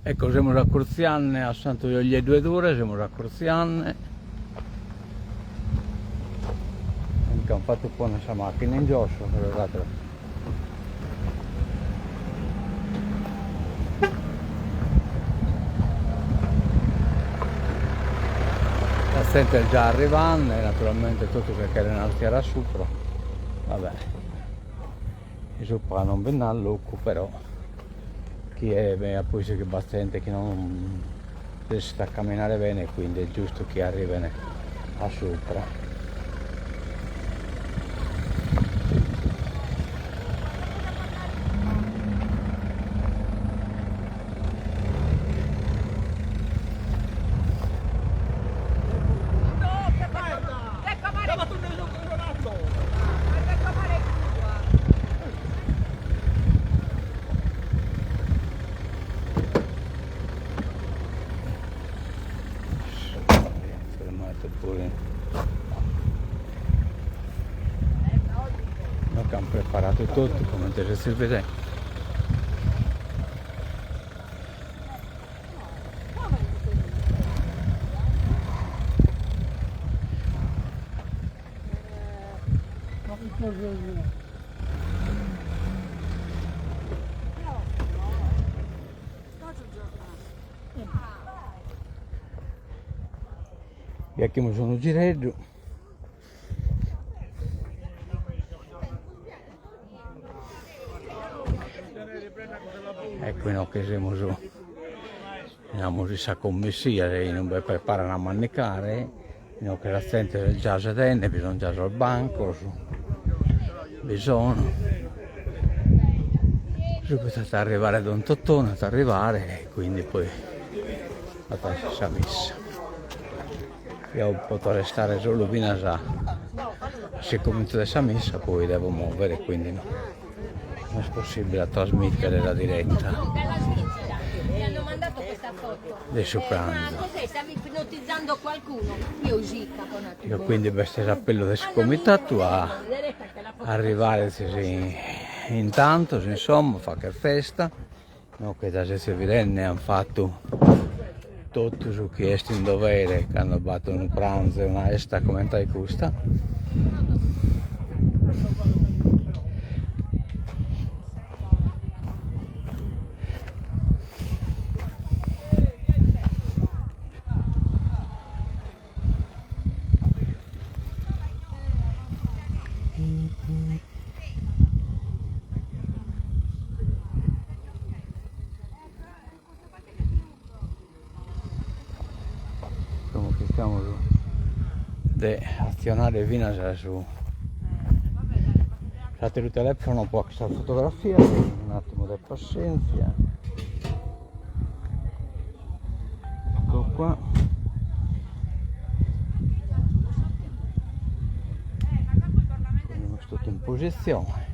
Ecco, siamo a Corzianne, a Santo Giorgio 2 ore, siamo a Corzianne. Hanno fatto un po' questa macchina in giosso, guardate. La sente già arrivando, e naturalmente tutto perché era un'altra sopra. Vabbè, e sopra non viene all'occo, però chi è poi che bastante che non riesce a camminare bene, quindi è giusto che arrivi a sopra. Noi abbiamo preparato tutto come te si vede. E qui mi sono girato. Ecco no, che siamo su. Andiamo a commessia, e non mi preparano a manicare, no, che la gente del già sedente, bisogna già sul banco, bisogna. Subito ad arrivare da un tottone, ad arrivare, e quindi poi la stessa messa. Io potrò restare solo fino a se comincia questa messa, poi devo muovere, quindi no, non è possibile trasmettere la diretta. Mi hanno mandato questa foto. Adesso pranzo. Cos'è? Stavi ipnotizzando qualcuno? Io Gica con la Io quindi questo appello del comitato a arrivare intanto, insomma, fa che festa, no, che da se vedenne hanno fatto tutto su chi è in dovere, che hanno fatto un pranzo e una esta come tai custa. Come che stiamo di azionare fino su. Fate il telefono, può questa fotografia, un attimo di pazienza. Ecco qua. Quindi tutto in posizione.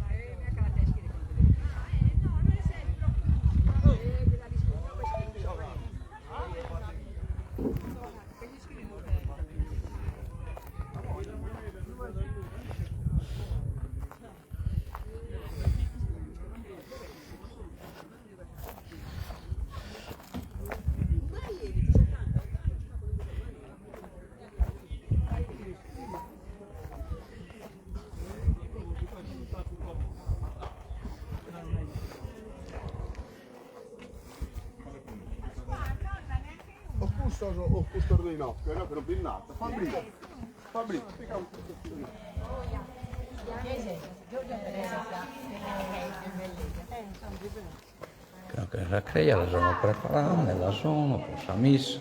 Ho questo rinocchio, no, che non pinnata. Fabrizio, Che la creia la sono preparata, la sono, posso messa,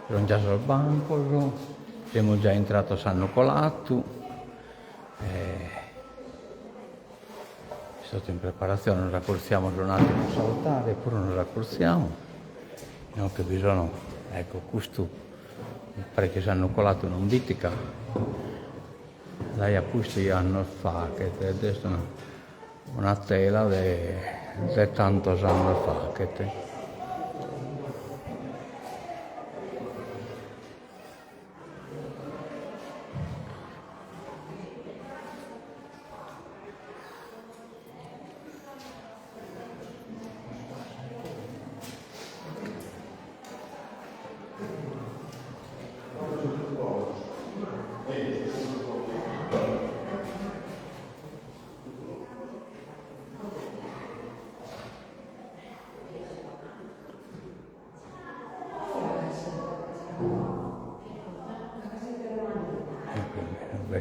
sono già sul banco, siamo già entrato a San Nicolato, sotto in preparazione, non raccorsiamo un attimo a salutare, pure non raccorsiamo, no, che bisogna, ecco, questo, perché San Nicolato non ditica, lei ha posto gli anni fa, che adesso una tela di tanto anni fa, che te.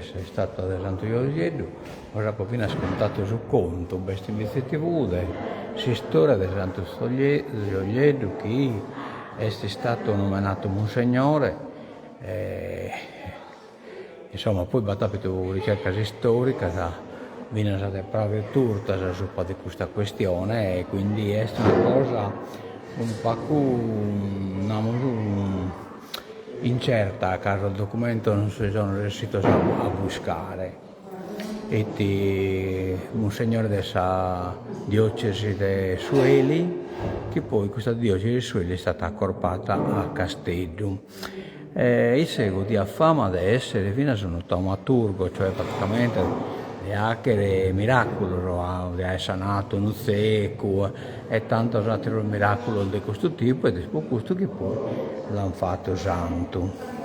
essere stato ad Santo Iosiedu, ora proprio scontato su conto, questa iniziativa, si storia di Santo Iosiedu che è stato nominato Monsignore, insomma poi battuto ricerca storica, viene stata proprio tutta su di questa questione e quindi è una cosa un po' incerta, a caso il documento non si sono riuscito a buscare. E Monsignore della diocesi di Sueli, che poi questa diocesi di Sueli è stata accorpata a Castello. Il seguito di fama di essere fino a un taumaturgo, cioè praticamente di hackere miracolo, di essere sanato un secco e tanti altri miracoli di questo tipo e dopo questo che poi l'hanno fatto santo.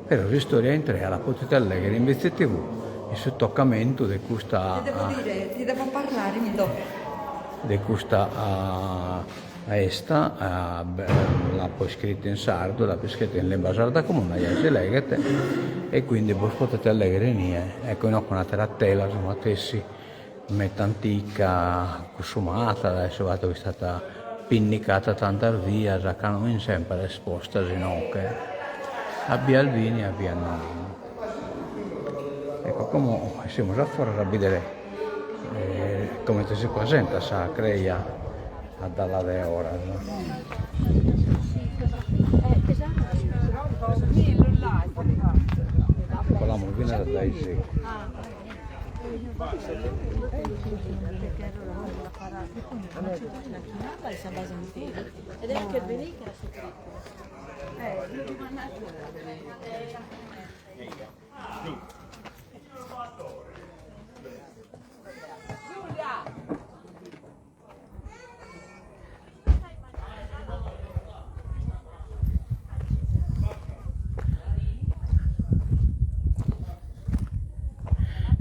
Però la storia entra alla potete leggere in TV il sottaccamento di questa ti devo parlare, mi do. di questa l'ha poi scritta in sardo, l'ha poi scritta in lingua sarda comune, si legate e quindi voi potete leggere ecco no, con una tela insomma tessi meta antica consumata, adesso vado che è stata pinnicata tanta via, già che non sempre esposta ginocchia, abbia Albini, abbia Nannini. Ecco come siamo già fuori a vedere come si presenta sa creia a dalla de ora, con la movina da dai sì. Ed è anche il venire che era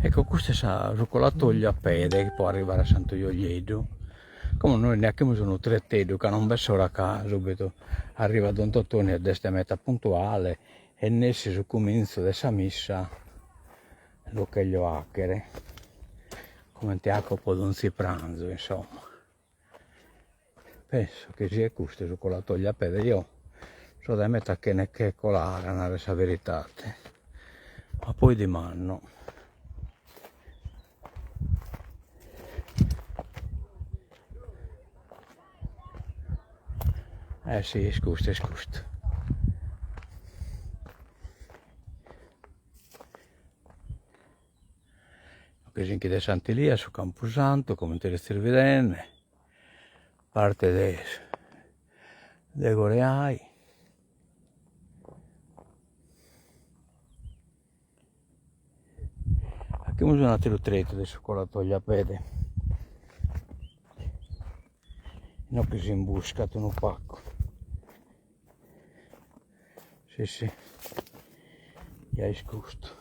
Ecco, questo è il colatoio a piede che può arrivare a Santo Iosiedu. Come noi neanche sono tre tedo, che non verso la casa subito arriva Don Tottone a destra meta puntuale e nessi sul comincio della missa lo che gli hackere come ti accopo non si pranzo insomma. Penso che sia questo il colatoio a piede, io so da metà che ne che colare una resa verità, ma poi di mano. Sì, scusa. Occasione di Sant'Elia su Camposanto, come te le vedere, parte dei Goreai. Qui uso un altro tretto del cioccolatolio a piede. Non che si imbuscato un pacco. Sì, gli hai scusto.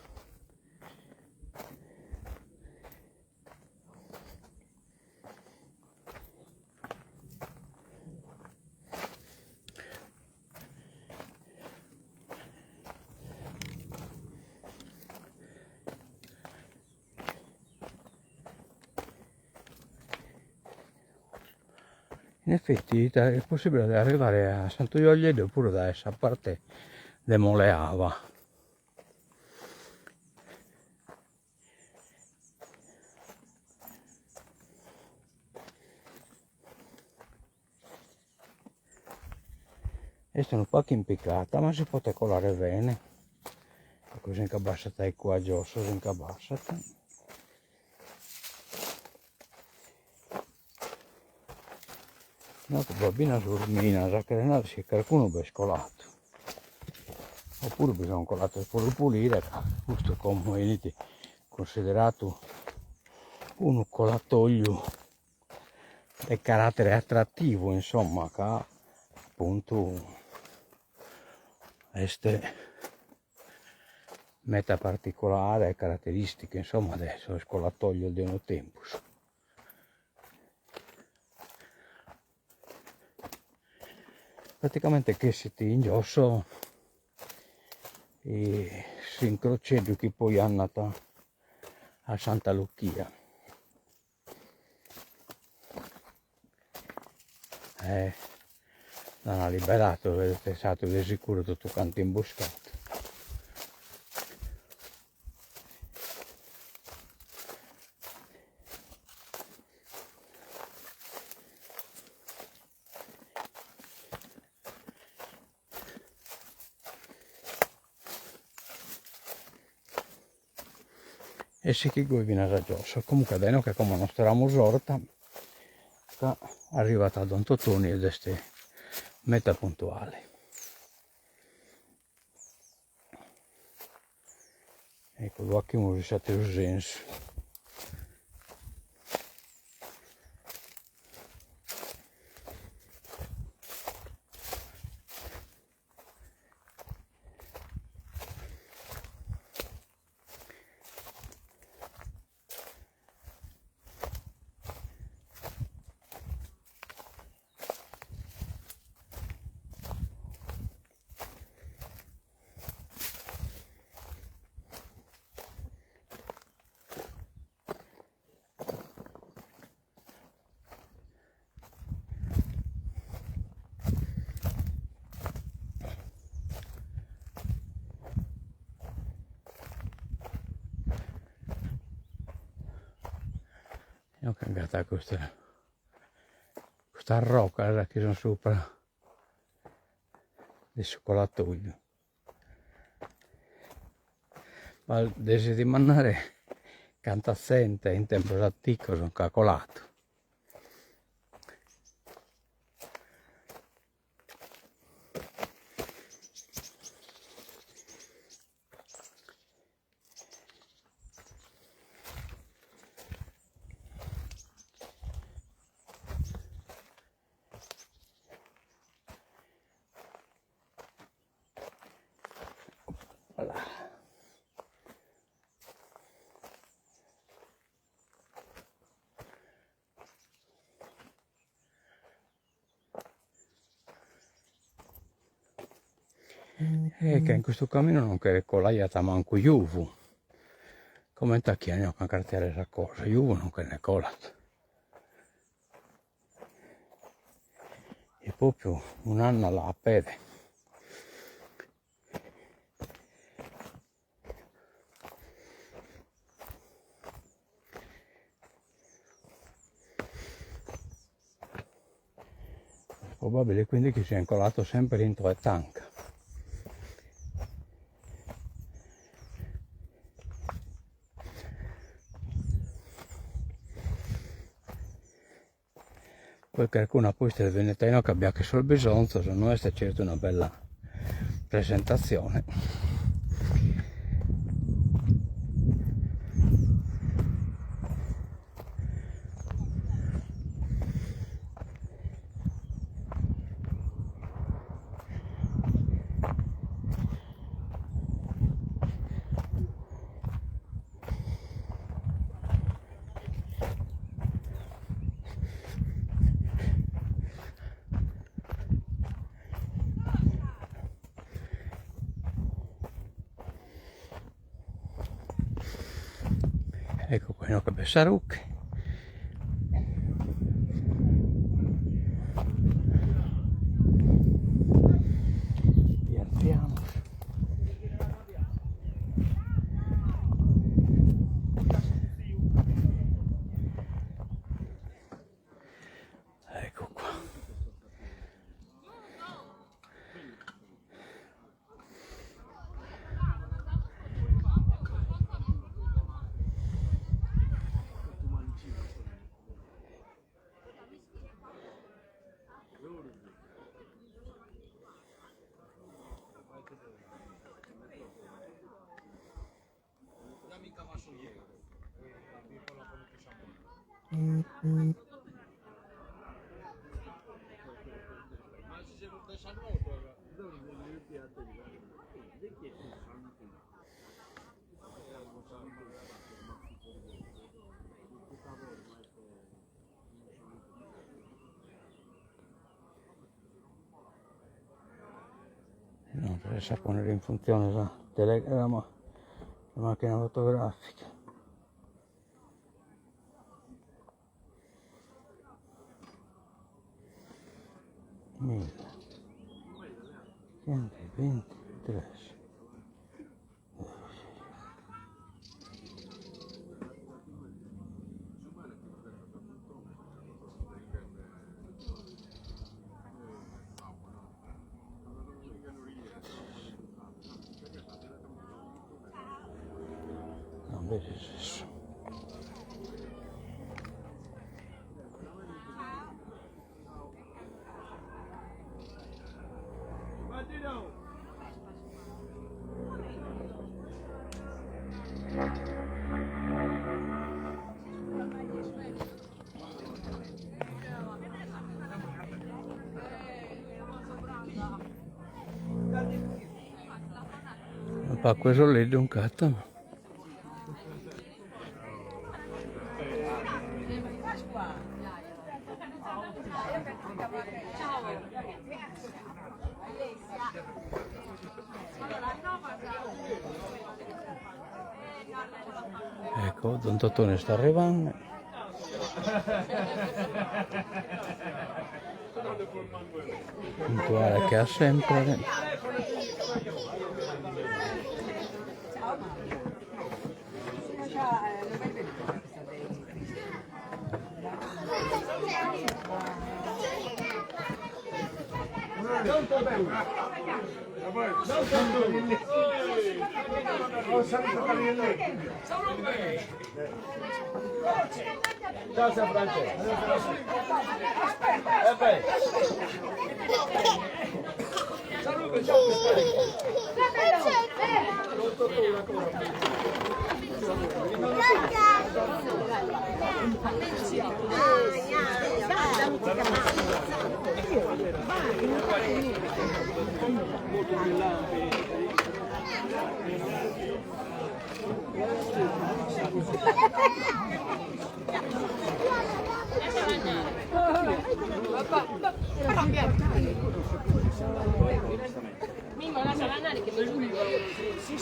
In effetti è possibile arrivare a Santo Iosiedu pure da essa parte di Moleava. E sono un po' impiccata, ma si può colare bene. Così incabassata qua a Giosso, si incabassata. No, probabilmente surmina, già che non si qualcuno è scolato. Oppure bisogna colato per pulire, questo come è considerato un colatoio di carattere attrattivo, insomma, che appunto queste meta particolare caratteristiche, insomma, adesso il colatoio di un tempo. Praticamente che si ti ingiosso i sincroceggio che poi hanno a Santa Lucchia. Non ha liberato, vedete, è stato di sicuro tutto quanto imboscato. E sì che voi viene raggiunto. Comunque bene che come non stiamo sorta, è arrivata a Don Totoni ed è meta puntuale. Ecco, qua che mi risate il senso. E ho cambiato questa rocca che sono sopra il cioccolatoio. Ma desi di mangiare canta assente in tempo antico sono calcolato. Voilà. E che in questo cammino non che colaiata manco Juvu. Come tacchiano con cartiere la cosa, Juvu non che ne colat. E proprio un anno alla pede. Probabile quindi che sia incolato sempre dentro le tanca. Poi qualcuno poi del venetino che abbia che sul bisogno, se no è certo una bella presentazione. Ecco qui no che Bessarucche. Piantiamo. Ecco qua. Non riesce a ponere in funzione, sa? telegramma, la macchina fotografica. Mille 123. Non vedi adesso. Pa questo lì di un cazzo. Ecco, Don Totone sta arrivando. Puntuale che ha sempre. Ciao San Francesco. Salute, ciao. Mimmo, lasciala andare che mi luglio. Sì.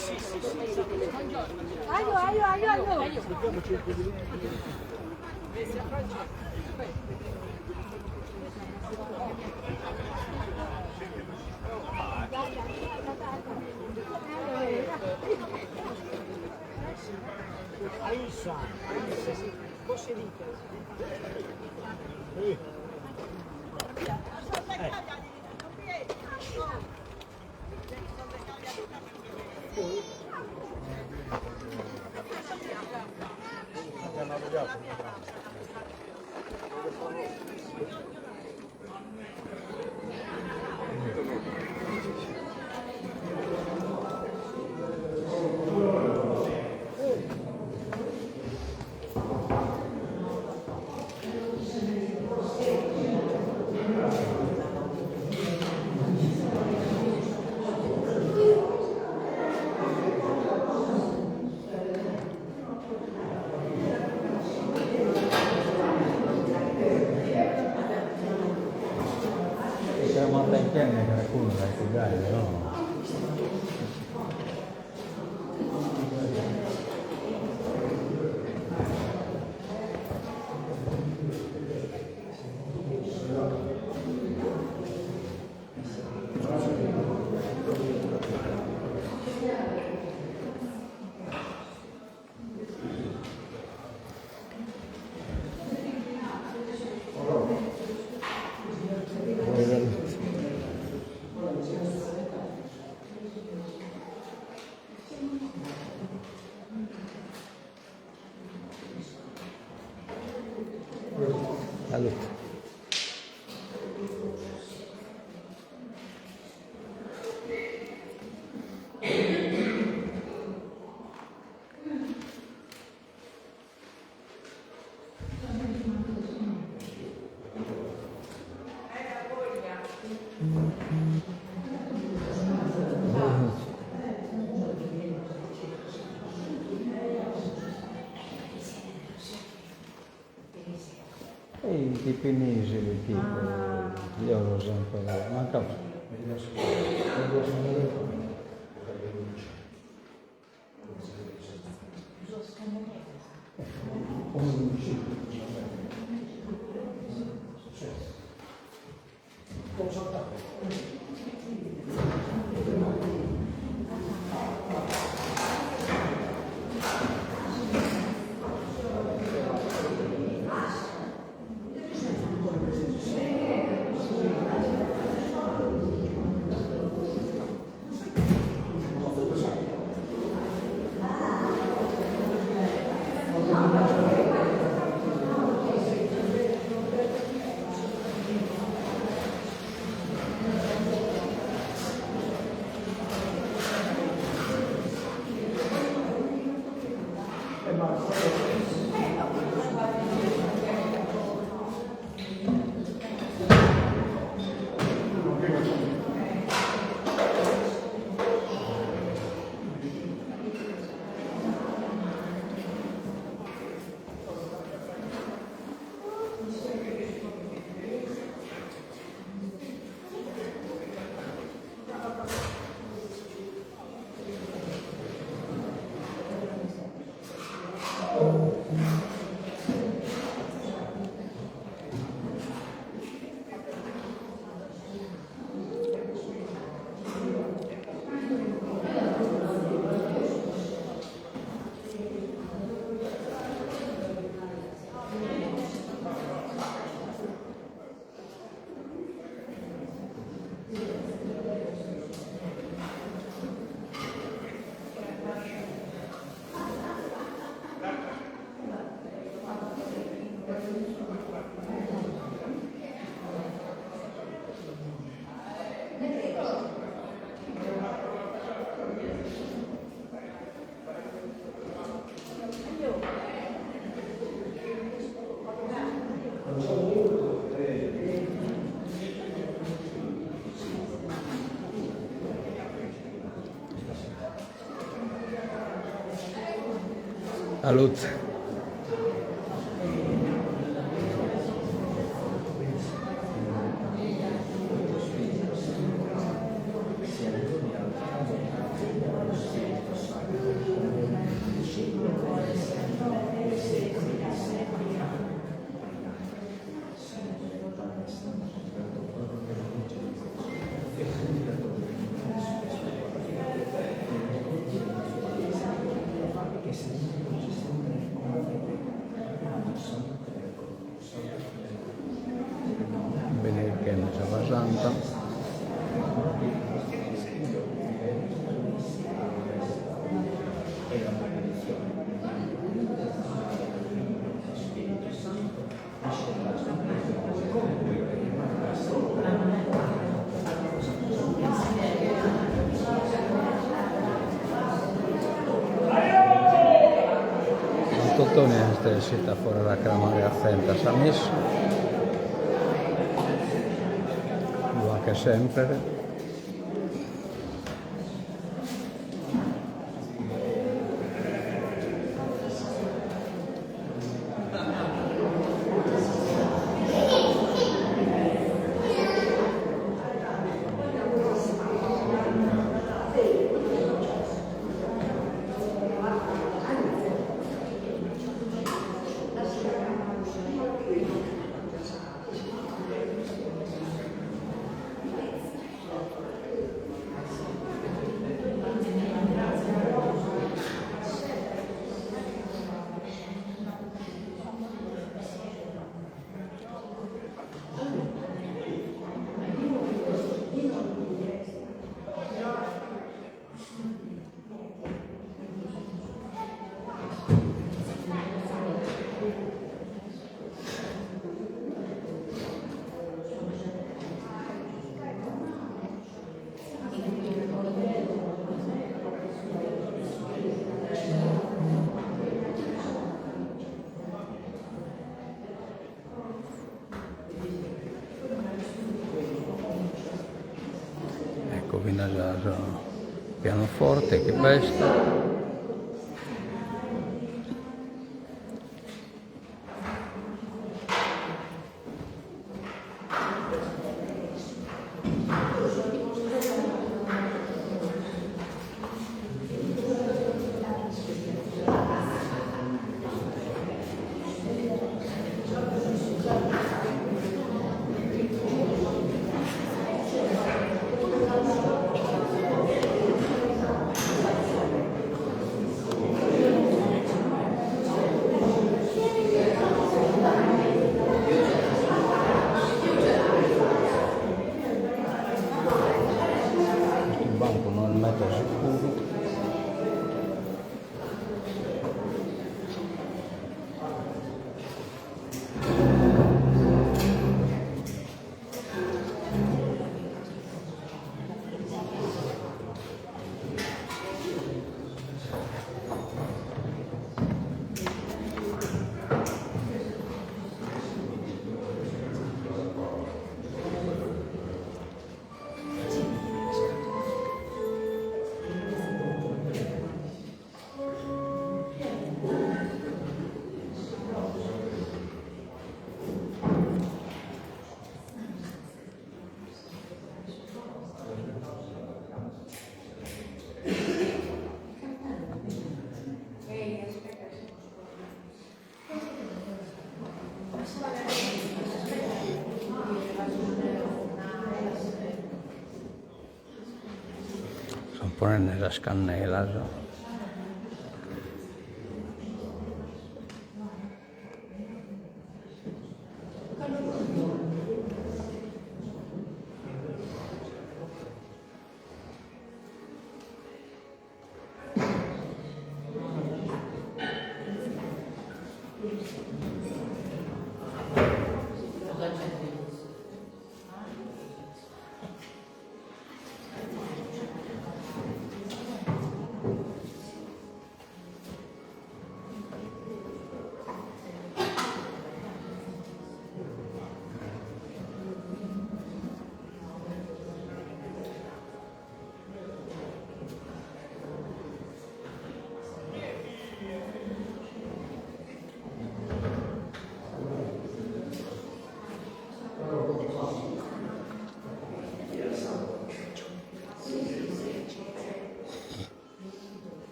Aio. Aisha, cosa dite? Siamo andati insieme che qualcuno da studiare, no? Salute. E i tipinesi, i tipi, io lo sempre, manca. Salute. Benedicendo Sava Santa. Tottoniasta sitä fuori Kramari Affenta Samis, va che sempre. Ecco, Vinaggiaggio pianoforte che besta. ponerle las canelas.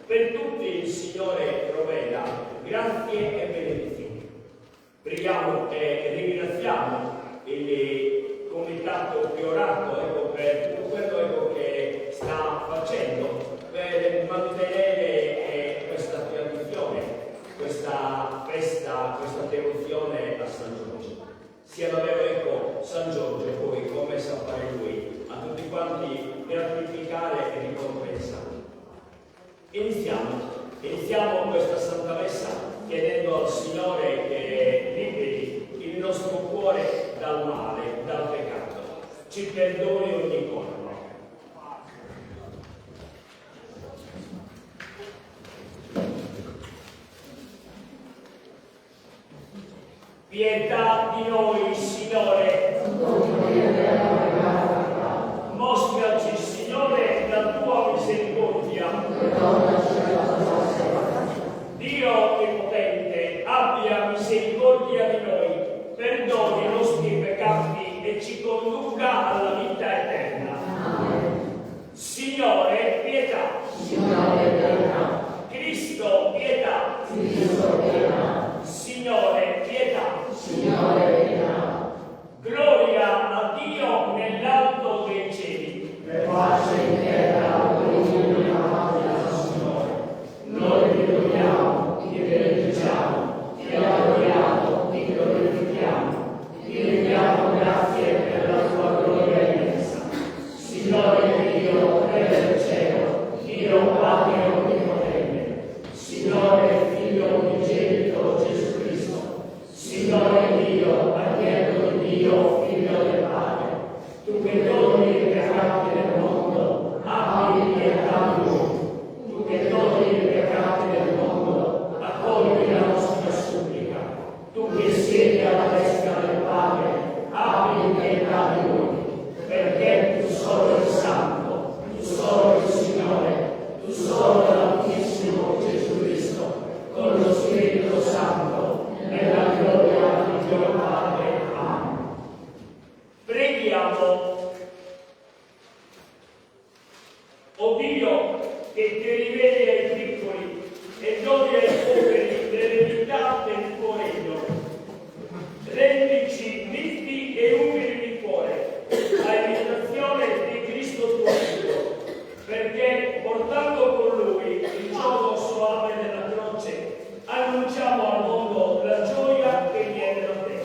Per tutti il Signore provveda grazie e benedizioni. Preghiamo e ringraziamo il comitato priorato per tutto quello che sta facendo per mantenere questa tradizione, questa festa, questa devozione a San Giorgio. Sia davvero San Giorgio poi, come sa fare lui, a tutti quanti gratificare e ricompensare. Iniziamo questa Santa Messa chiedendo al Signore che liberi il nostro cuore dal male, dal peccato, ci perdoni ogni colpa. Pietà di noi, Signore. Mostraci, Signore, la tua misericordia. Dio Onnipotente, abbia misericordia di noi, perdoni i nostri peccati e ci conduca alla vita eterna. Signore, pietà. Cristo, pietà. Signore, pietà. Gloria a Dio nell'alto dei cieli. Noi ti loviamo, ti benediciamo, ti adoriamo, ti glorifichiamo, ti rendiamo grazie per la tua gloria immensa. Signore Dio, Re del cielo, Dio Padre Onnipotente, Signore Figlio unigenito Gesù Cristo, Signore Dio, agnello di Dio, Figlio del Padre, tu che doni i peccati del mondo, abbi pietà di noi. Tu che togli i peccati del mondo, accogli la nostra supplica. Tu che siedi alla destra del Padre, abbi pietà di noi, perché tu solo il Santo, tu solo il Signore, tu solo l'Altissimo Gesù Cristo, con lo Spirito Santo, nella gloria di Dio Padre. Amen. Preghiamo. O Dio, che ti riveli ai piccoli e doni ai poveri l'eredità del tuo regno. Rendici vitti e umili di cuore, a imitazione di Cristo tuo Figlio, perché portando con lui il gioco soave della croce, annunciamo al mondo la gioia che viene da te.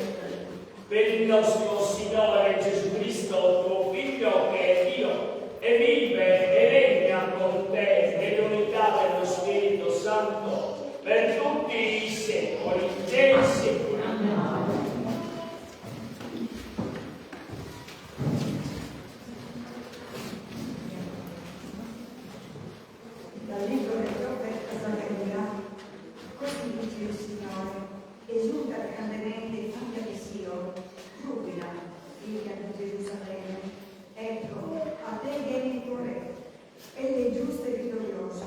Per il nostro Signore Gesù Cristo, tuo Figlio, che è Dio, e vive e regna con te nell'unità dello Spirito Santo per tutti i secoli dei secoli. Dal libro del profeta Zaccaria, così dice il Signore: esulta grandemente figlia di Sion, giubila, figlia di Gerusalemme. Ecco, a te viene il tuo re, egli è giusto e vittorioso,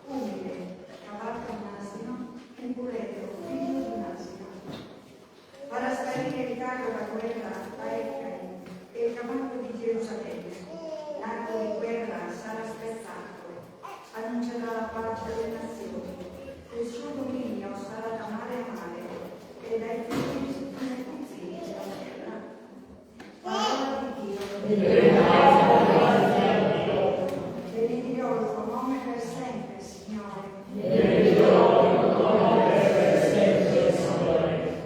umile, cavalca un asino, un puledro, figlio di un asino. Farà sparire il carro da guerra a Efraim e il cavallo di Gerusalemme. L'arco di guerra sarà spezzato, annuncerà la pace delle nazioni. Il suo dominio sarà da mare a mare e dai figli ai confini della terra. Parola di Dio. Benedirò il tuo nome per sempre, Signore.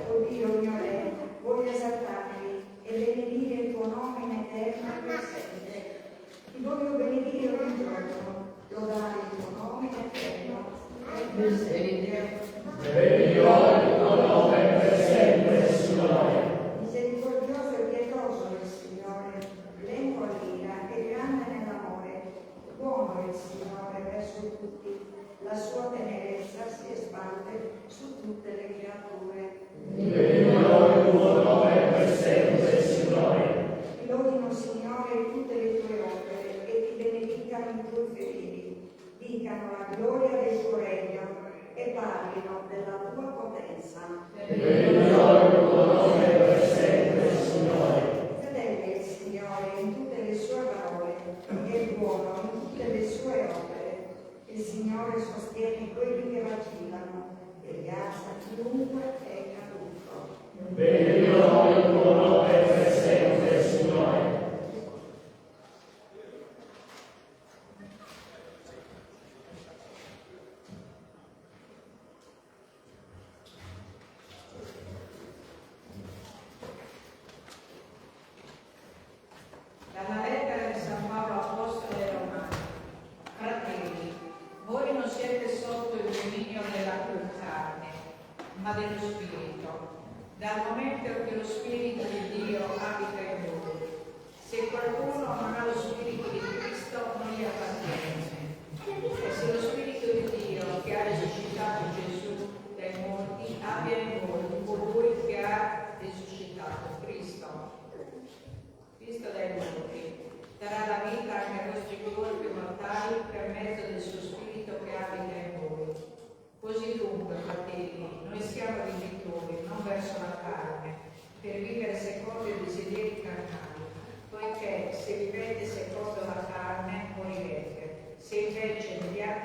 O Dio mio Re, voglio esaltarti e benedire il tuo nome in eterno e per sempre. Ti voglio benedire ogni giorno, lodare il tuo nome in eterno e per sempre. Benedirò il tuo nome per sempre, Signore. Misericordioso e pietoso è il Signore, lento all'ira e grande nell'amore. Buono è il Signore verso tutti, la sua tenerezza si espande su tutte le creature. Benedirò il tuo nome per sempre, Signore. Ti lodino, Signore, tutte le tue opere e ti benedicano i tuoi fedeli. Dicano la gloria del tuo regno e parlino della tua potenza.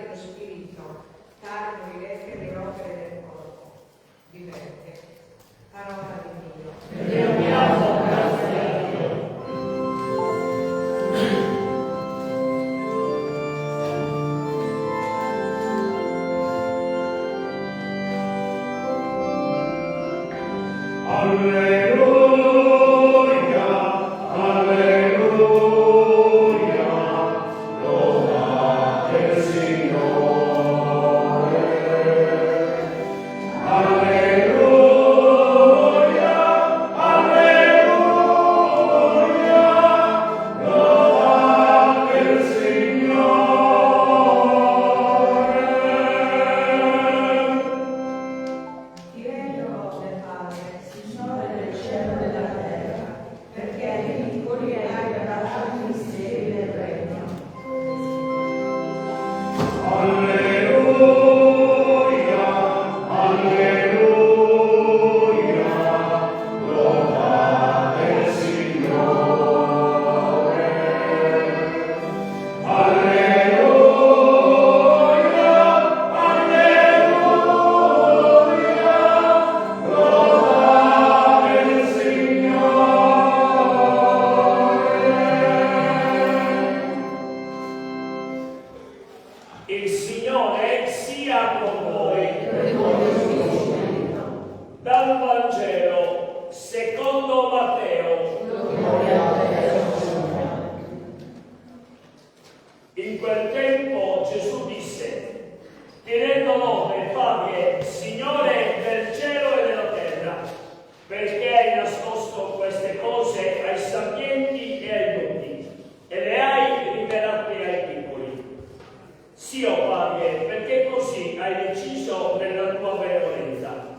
dello spirito, tale morirete le opere del corpo. Vivente. Parola di Dio. Rendiamo grazie a Dio. Il Signore sia con voi. Dal Vangelo secondo Matteo. In quel tempo Gesù disse: ti rendo lode, Padre, Signore del cielo e della terra, perché hai nascosto queste cose ai sapienti e ai dotti e le hai rivelate ai piccoli. Sì, o Padre, perché così hai deciso nella tua benevolenza.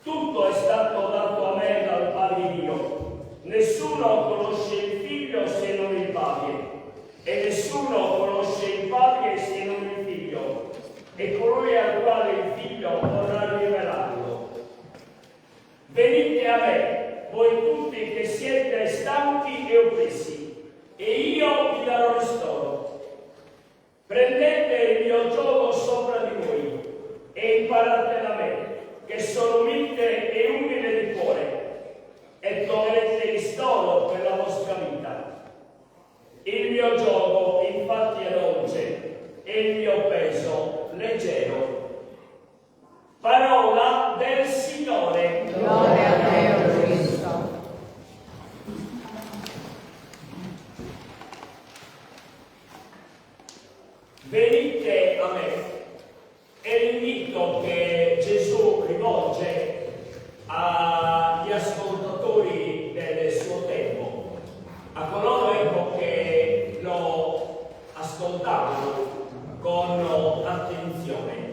Tutto è stato dato a me dal Padre mio. Nessuno conosce il Figlio se non il Padre, e nessuno conosce il Padre se non il Figlio, e colui al quale il Figlio vorrà rivelarlo. Venite a me, voi tutti che siete stanchi e oppressi, e io vi darò ristoro. Prendete il mio giogo sopra di voi e imparate da me, che sono mite e umile di cuore, e troverete ristoro per la vostra vita. Il mio giogo infatti è dolce e il mio peso leggero. Parola del Signore. Gloria a te, Cristo. Venite a me. È l'invito che Gesù rivolge agli ascoltatori del suo tempo, a coloro che lo ascoltavano con attenzione.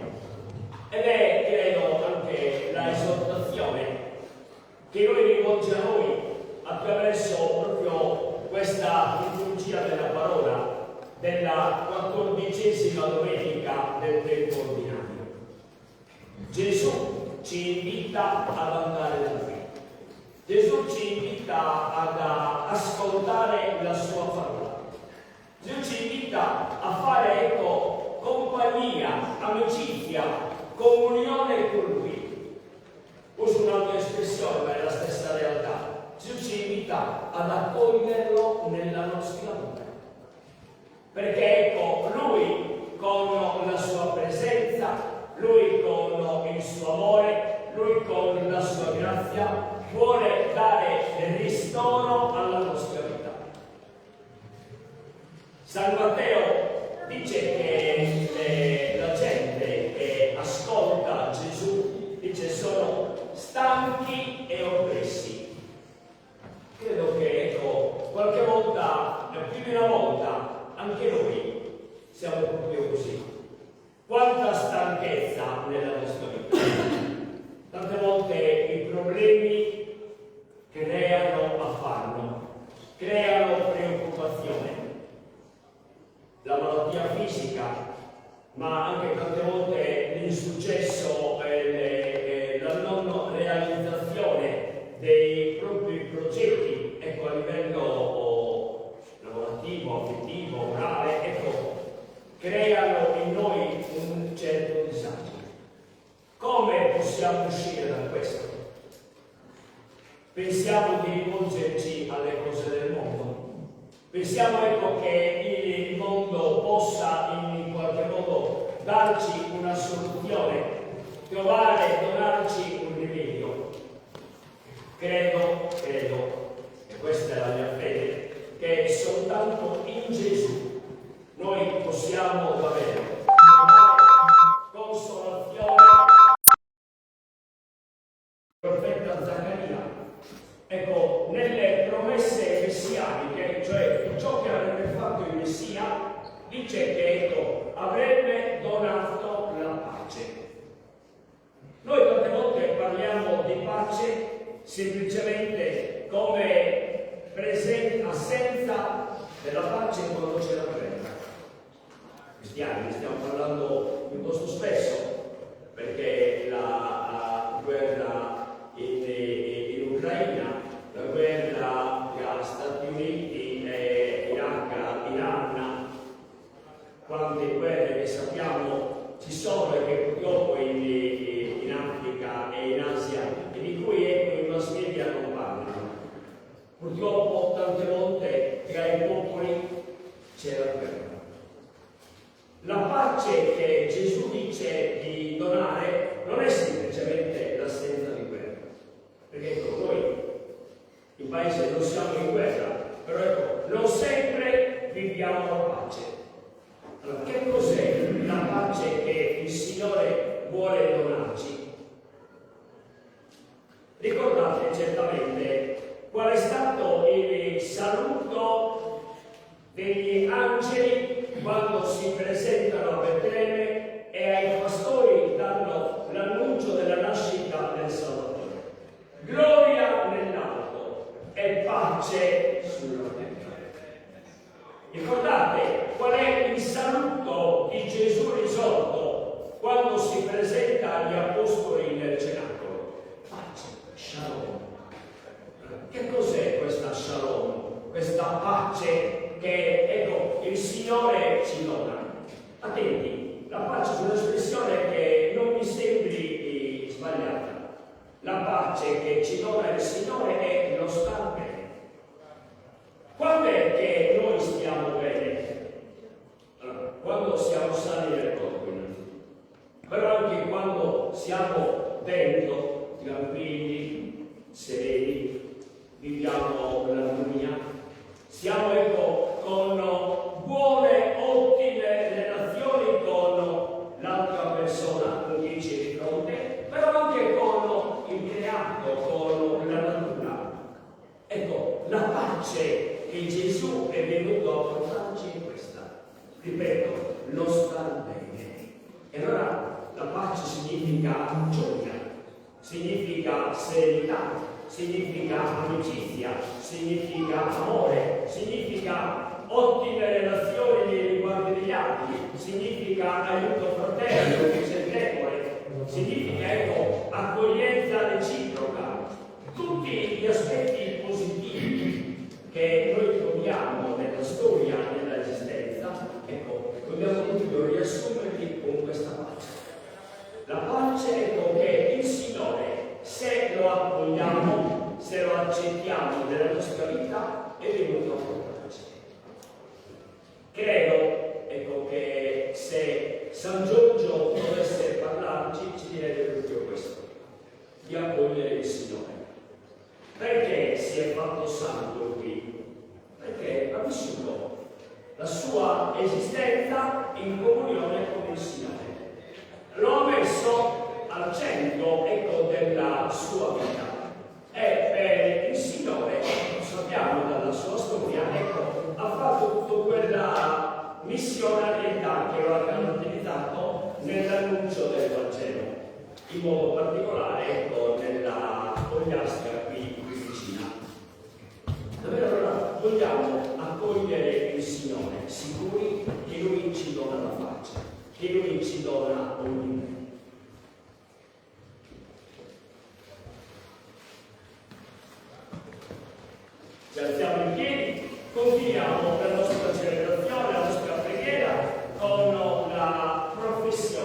Ed è, credo, anche la esortazione che lui rivolge a noi attraverso proprio questa liturgia della parola della 14ª domenica del tempo ordinario. Gesù ci invita ad andare da lui. Gesù ci invita ad ascoltare la sua parola. Gesù ci invita a fare, compagnia, amicizia, comunione con lui. Uso un'altra espressione, ma è la stessa realtà. Gesù ci invita ad accoglierlo nella nostra vita. Perché lui con la sua presenza, lui con il suo amore, lui con la sua grazia vuole dare ristoro alla nostra vita. San Matteo dice che la gente che ascolta Gesù dice sono stanchi e oppressi. Credo che qualche volta, più di una volta, anche noi siamo proprio così. Quanta stanchezza nella nostra vita. Tante volte i problemi creano affanno, creano preoccupazione. La malattia fisica, ma anche tante volte l'insuccesso e la non realizzazione dei propri progetti, a livello lavorativo, affettivo, morale, creano in Pensiamo ecco che il mondo possa in qualche modo darci una soluzione, trovare, donarci un rimedio. Credo, e questa è la mia fede, che soltanto in Gesù noi possiamo davvero trovare consolazione. Il profeta Zaccaria, ecco, nelle promesse messianiche, cioè ciò che avrebbe fatto il Messia, dice che ecco, avrebbe donato la pace. Noi tante volte parliamo di pace semplicemente come assenza della pace quando c'è la guerra. Cristiani, ne stiamo parlando piuttosto spesso, perché la guerra in Ucraina, la guerra tra Stati Uniti e Iran, quante guerre che sappiamo ci sono e che purtroppo in Africa e in Asia, e di cui ecco, i mass media non parlano. Purtroppo tante volte tra i popoli c'è la guerra. La pace che Gesù dice di donare non è semplicemente l'assenza di guerra, perché ecco, noi in paese non siamo in guerra, però ecco, non sempre viviamo la pace. Allora, che cos'è la pace che il Signore vuole donarci? Ricordate certamente qual è stato il saluto degli angeli quando si presentano a Betlemme e ai pastori danno l'annuncio della nascita del Salvatore. Gloria nell'alto e pace sulla terra. Ricordate qual è il saluto di Gesù risorto quando si presenta agli apostoli nel cenacolo? Pace, shalom. Che cos'è questa shalom? Questa pace che, ecco, il Signore ci dona. Attenti, la pace è un'espressione che non mi sembri sbagliata. La pace che ci dona il Signore è lo star bene. Quando è che noi stiamo bene? Allora, quando siamo sani nel corpo, però anche quando siamo dentro, tranquilli, sereni, viviamo l'armonia, siamo ecco con buone, ottime relazioni con l'altra persona con chi c'è di fronte, però anche con il creato, con la natura. Ecco, la pace che Gesù è venuto a portarci è questa. Ripeto, lo star bene. E allora la pace significa gioia, significa serenità, significa amicizia, significa amore, significa ottime relazioni nei riguardi degli altri, significa aiuto fraterno che c'è debole, significa ecco, accoglienza reciproca, tutti gli aspetti positivi che noi troviamo nella storia, nella esistenza, ecco, dobbiamo proprio riassumerli con questa pace. La pace ecco che il Signore, se lo accogliamo, se lo accettiamo nella nostra vita, è venuto a portarci. Credo, ecco, che se San Giorgio dovesse parlarci, ci direbbe proprio questo, di accogliere il Signore. Perché si è fatto santo qui? Perché ha vissuto la sua esistenza in comunione con il Signore. Lo ha messo al centro, ecco, della sua vita. E per il Signore, lo sappiamo dalla sua storia, ecco, ha fatto tutta quella missionarietà che lo ha caratterizzato nell'annuncio del Vangelo, in modo particolare, ecco, nella Ogliastra qui vicina. Allora vogliamo accogliere il Signore, sicuri che Lui ci dona la pace, che Lui ci dona ogni bene. Ci alziamo in piedi, continuiamo la nostra celebrazione, la nostra preghiera con la professione